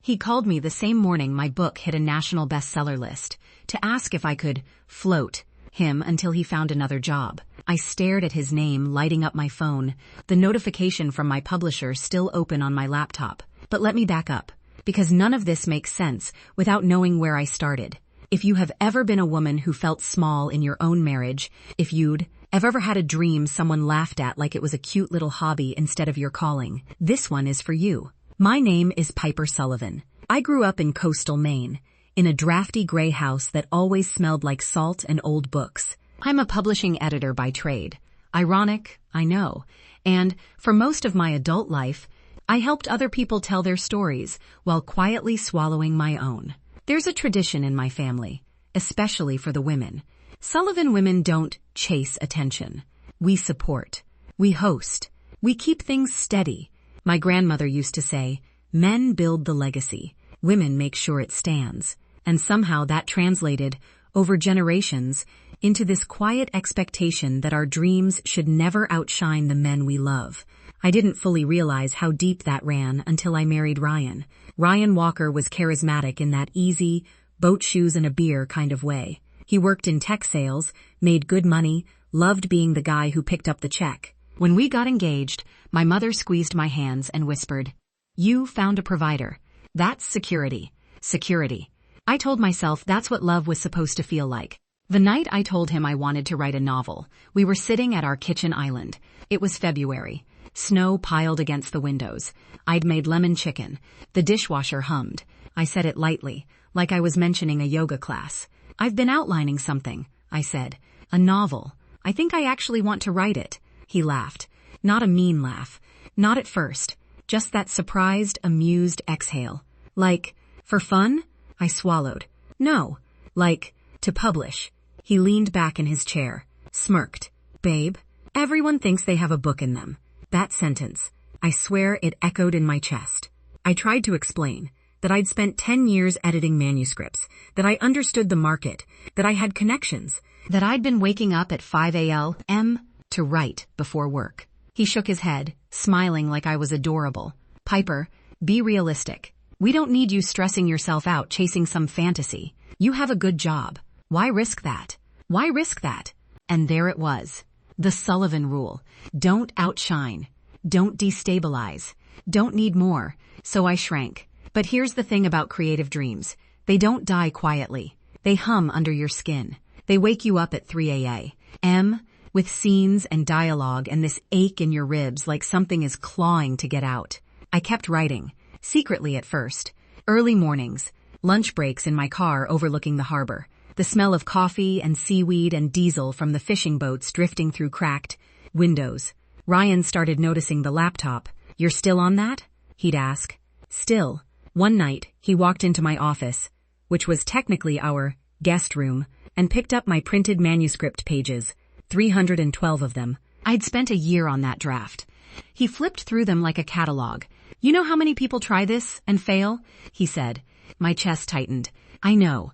He called me the same morning my book hit a national bestseller list to ask if I could float him until he found another job. I stared at his name lighting up my phone, the notification from my publisher still open on my laptop. But let me back up, because none of this makes sense without knowing where I started. If you have ever been a woman who felt small in your own marriage, if you'd ever had a dream someone laughed at like it was a cute little hobby instead of your calling, this one is for you. My name is Piper Sullivan. I grew up in coastal Maine, in a drafty gray house that always smelled like salt and old books. I'm a publishing editor by trade. Ironic, I know. And for most of my adult life, I helped other people tell their stories while quietly swallowing my own. There's a tradition in my family, especially for the women. Sullivan women don't chase attention. We support. We host. We keep things steady. My grandmother used to say, men build the legacy. Women make sure it stands. And somehow that translated, over generations, into this quiet expectation that our dreams should never outshine the men we love. I didn't fully realize how deep that ran until I married Ryan. Ryan Walker was charismatic in that easy, boat shoes and a beer kind of way. He worked in tech sales, made good money, loved being the guy who picked up the check. When we got engaged, my mother squeezed my hands and whispered, "You found a provider. That's security. Security." I told myself that's what love was supposed to feel like. The night I told him I wanted to write a novel, we were sitting at our kitchen island. It was February. Snow piled against the windows. I'd made lemon chicken. The dishwasher hummed. I said it lightly, like I was mentioning a yoga class. "I've been outlining something," I said. "A novel. I think I actually want to write it." He laughed. Not a mean laugh. Not at first. Just that surprised, amused exhale. Like, for fun? I swallowed. No. Like, to publish. He leaned back in his chair, smirked. "Babe, everyone thinks they have a book in them." That sentence, I swear it echoed in my chest. I tried to explain that I'd spent 10 years editing manuscripts, that I understood the market, that I had connections, that I'd been waking up at 5 a.m. to write before work. He shook his head, smiling like I was adorable. "Piper, be realistic. We don't need you stressing yourself out chasing some fantasy. You have a good job. Why risk that? Why risk that?" And there it was. The Sullivan rule. Don't outshine. Don't destabilize. Don't need more. So I shrank. But here's the thing about creative dreams. They don't die quietly. They hum under your skin. They wake you up at 3 a.m. with scenes and dialogue and this ache in your ribs like something is clawing to get out. I kept writing. Secretly at first. Early mornings. Lunch breaks in my car overlooking the harbor. The smell of coffee and seaweed and diesel from the fishing boats drifting through cracked windows. Ryan started noticing the laptop. "You're still on that?" he'd ask. Still. One night, he walked into my office, which was technically our guest room, and picked up my printed manuscript pages, 312 of them. I'd spent a year on that draft. He flipped through them like a catalog. "You know how many people try this and fail?" he said. My chest tightened. I know.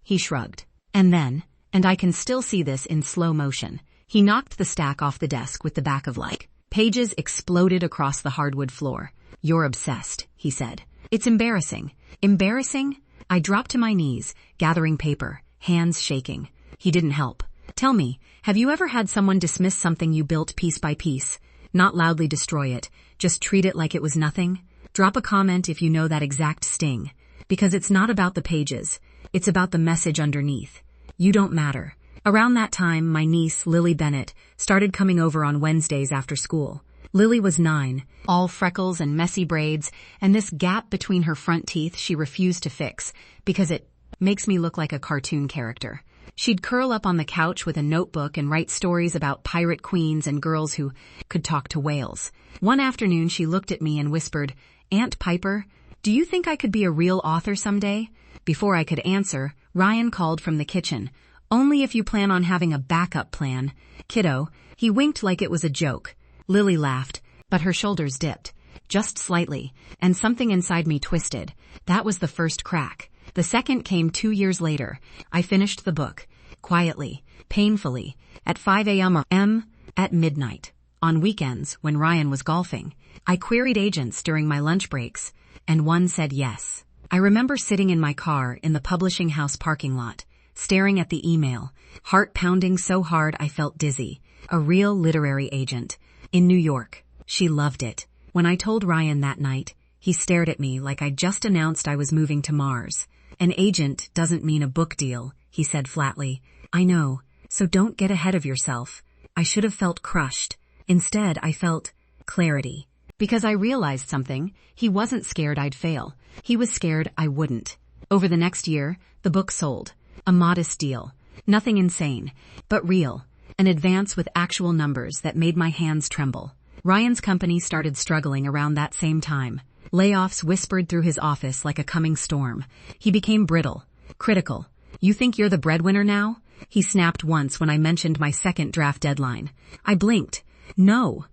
He shrugged. And then, and I can still see this in slow motion, he knocked the stack off the desk with the back of like. Pages exploded across the hardwood floor. "You're obsessed," he said. "It's embarrassing." Embarrassing? I dropped to my knees, gathering paper, hands shaking. He didn't help. "Tell me, have you ever had someone dismiss something you built piece by piece? Not loudly destroy it, just treat it like it was nothing? Drop a comment if you know that exact sting. Because it's not about the pages. It's about the message underneath. You don't matter." Around that time, my niece, Lily Bennett, started coming over on Wednesdays after school. Lily was 9, all freckles and messy braids, and this gap between her front teeth she refused to fix, because it makes me look like a cartoon character. She'd curl up on the couch with a notebook and write stories about pirate queens and girls who could talk to whales. One afternoon she looked at me and whispered, "Aunt Piper, do you think I could be a real author someday?" Before I could answer, Ryan called from the kitchen. "Only if you plan on having a backup plan. Kiddo." He winked like it was a joke. Lily laughed, but her shoulders dipped. Just slightly, and something inside me twisted. That was the first crack. The second came 2 years later. I finished the book. Quietly, painfully, at 5 a.m. at midnight. On weekends, when Ryan was golfing, I queried agents during my lunch breaks. and one said yes. I remember sitting in my car in the publishing house parking lot, staring at the email, heart pounding so hard I felt dizzy. A real literary agent. In New York. She loved it. When I told Ryan that night, he stared at me like I'd just announced I was moving to Mars. An agent doesn't mean a book deal, he said flatly. I know, so don't get ahead of yourself. I should have felt crushed. Instead, I felt clarity. Because I realized something, he wasn't scared I'd fail. He was scared I wouldn't. Over the next year, the book sold. A modest deal. Nothing insane, but real. An advance with actual numbers that made my hands tremble. Ryan's company started struggling around that same time. Layoffs whispered through his office like a coming storm. He became brittle, critical. You think you're the breadwinner now? He snapped once when I mentioned my second draft deadline. I blinked. No.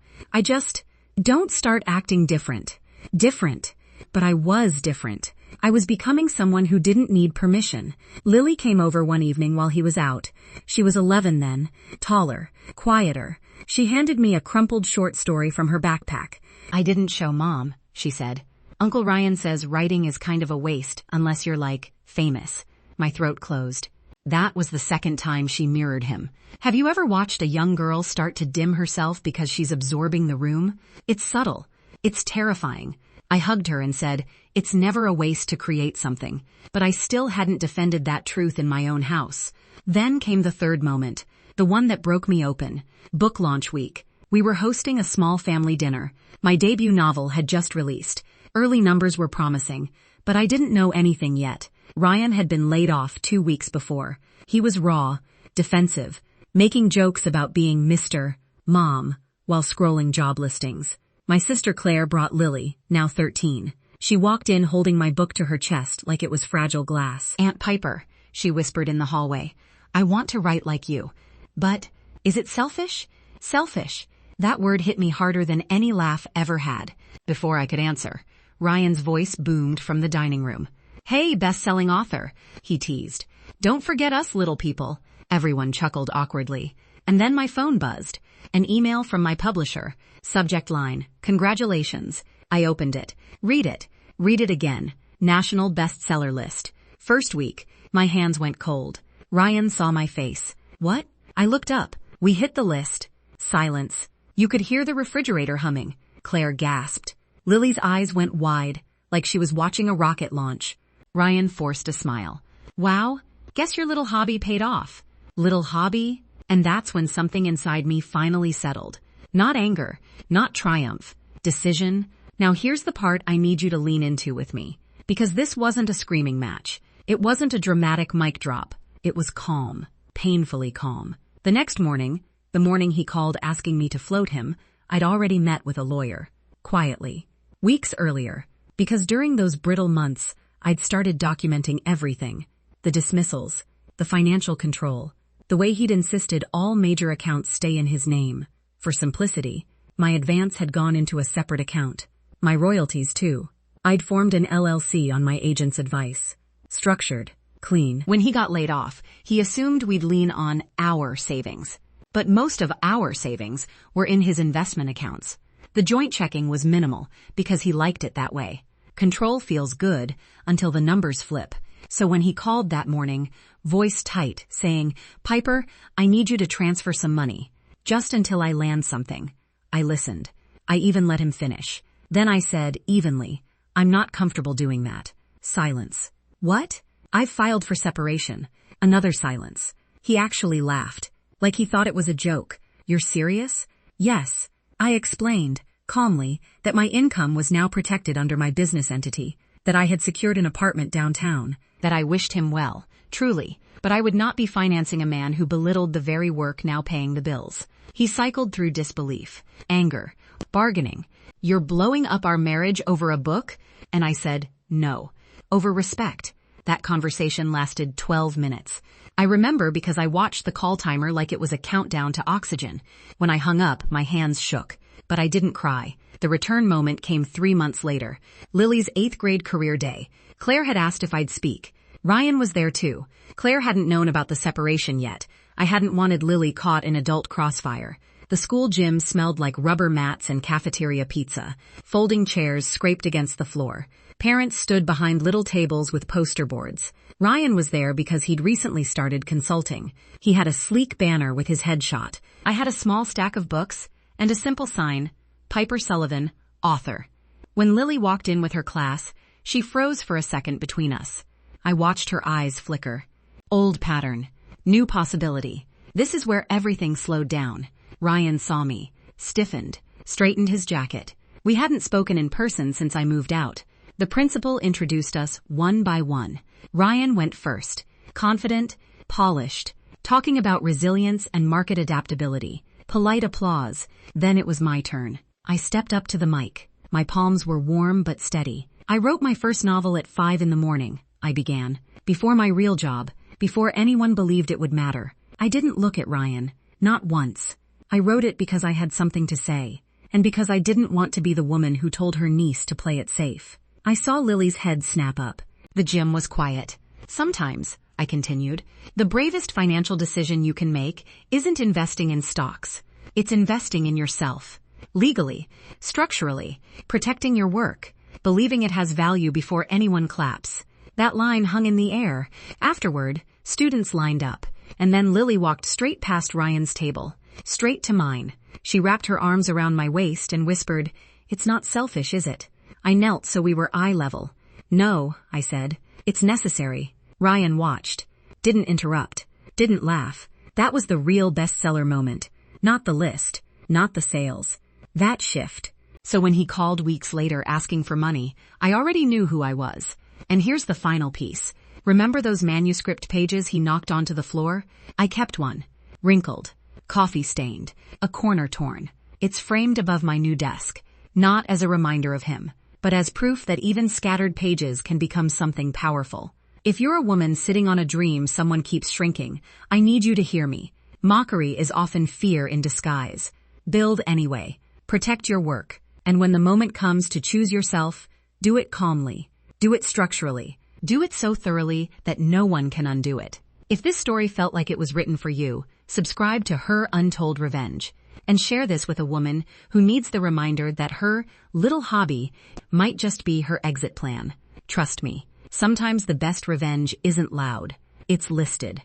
Don't start acting different. Different. But I was different. I was becoming someone who didn't need permission. Lily came over one evening while he was out. She was 11 then, taller, quieter. She handed me a crumpled short story from her backpack. I didn't show Mom, she said. Uncle Ryan says writing is kind of a waste unless you're famous. My throat closed. That was the second time she mirrored him. Have you ever watched a young girl start to dim herself because she's absorbing the room? It's subtle. It's terrifying. I hugged her and said, it's never a waste to create something. But I still hadn't defended that truth in my own house. Then came the third moment, the one that broke me open. Book launch week. We were hosting a small family dinner. My debut novel had just released. Early numbers were promising, but I didn't know anything yet. Ryan had been laid off 2 weeks before. He was raw, defensive, making jokes about being Mr. Mom while scrolling job listings. My sister Claire brought Lily, now 13. She walked in holding my book to her chest like it was fragile glass. Aunt Piper, she whispered in the hallway. I want to write like you. But, is it selfish? Selfish. That word hit me harder than any laugh ever had. Before I could answer, Ryan's voice boomed from the dining room. Hey, best-selling author, he teased. Don't forget us little people. Everyone chuckled awkwardly. And then my phone buzzed. An email from my publisher. Subject line, congratulations. I opened it. Read it. Read it again. National bestseller list. First week, my hands went cold. Ryan saw my face. What? I looked up. We hit the list. Silence. You could hear the refrigerator humming. Claire gasped. Lily's eyes went wide, like she was watching a rocket launch. Ryan forced a smile. Wow, guess your little hobby paid off. Little hobby? And that's when something inside me finally settled. Not anger, not triumph. Decision. Now here's the part I need you to lean into with me. Because this wasn't a screaming match. It wasn't a dramatic mic drop. It was calm. Painfully calm. The next morning, the morning he called asking me to float him, I'd already met with a lawyer. Quietly. Weeks earlier. Because during those brittle months, I'd started documenting everything. The dismissals. The financial control. The way he'd insisted all major accounts stay in his name. For simplicity, my advance had gone into a separate account. My royalties, too. I'd formed an LLC on my agent's advice. Structured. Clean. When he got laid off, he assumed we'd lean on our savings. But most of our savings were in his investment accounts. The joint checking was minimal because he liked it that way. Control feels good until the numbers flip. So when he called that morning, voice tight, saying, Piper, I need you to transfer some money. Just until I land something. I listened. I even let him finish. Then I said, evenly, I'm not comfortable doing that. Silence. What? I've filed for separation. Another silence. He actually laughed. Like he thought it was a joke. You're serious? Yes. I explained, calmly, that my income was now protected under my business entity, that I had secured an apartment downtown, that I wished him well, truly, but I would not be financing a man who belittled the very work now paying the bills. He cycled through disbelief, anger, bargaining. You're blowing up our marriage over a book? And I said, no. Over respect. That conversation lasted 12 minutes. I remember because I watched the call timer like it was a countdown to oxygen. When I hung up, my hands shook. But I didn't cry. The return moment came 3 months later. Lily's 8th grade career day. Claire had asked if I'd speak. Ryan was there too. Claire hadn't known about the separation yet. I hadn't wanted Lily caught in adult crossfire. The school gym smelled like rubber mats and cafeteria pizza. Folding chairs scraped against the floor. Parents stood behind little tables with poster boards. Ryan was there because he'd recently started consulting. He had a sleek banner with his headshot. I had a small stack of books and a simple sign, Piper Sullivan, author. When Lily walked in with her class, she froze for a second between us. I watched her eyes flicker. Old pattern. New possibility. This is where everything slowed down. Ryan saw me, stiffened, straightened his jacket. We hadn't spoken in person since I moved out. The principal introduced us one by one. Ryan went first, confident, polished, talking about resilience and market adaptability. Polite applause. Then it was my turn. I stepped up to the mic. My palms were warm but steady. I wrote my first novel at 5 a.m, I began. Before my real job, before anyone believed it would matter. I didn't look at Ryan. Not once. I wrote it because I had something to say. And because I didn't want to be the woman who told her niece to play it safe. I saw Lily's head snap up. The gym was quiet. Sometimes, I continued, the bravest financial decision you can make isn't investing in stocks. It's investing in yourself. Legally, structurally, protecting your work, believing it has value before anyone claps. That line hung in the air. Afterward, students lined up, and then Lily walked straight past Ryan's table, straight to mine. She wrapped her arms around my waist and whispered, "It's not selfish, is it?" I knelt so we were eye level. "No," I said. "It's necessary." Ryan watched. Didn't interrupt. Didn't laugh. That was the real bestseller moment. Not the list. Not the sales. That shift. So when he called weeks later asking for money, I already knew who I was. And here's the final piece. Remember those manuscript pages he knocked onto the floor? I kept one. Wrinkled. Coffee-stained. A corner torn. It's framed above my new desk. Not as a reminder of him, but as proof that even scattered pages can become something powerful. If you're a woman sitting on a dream someone keeps shrinking, I need you to hear me. Mockery is often fear in disguise. Build anyway. Protect your work. And when the moment comes to choose yourself, do it calmly. Do it structurally. Do it so thoroughly that no one can undo it. If this story felt like it was written for you, subscribe to Her Untold Revenge. And share this with a woman who needs the reminder that her little hobby might just be her exit plan. Trust me, sometimes the best revenge isn't loud. It's listed.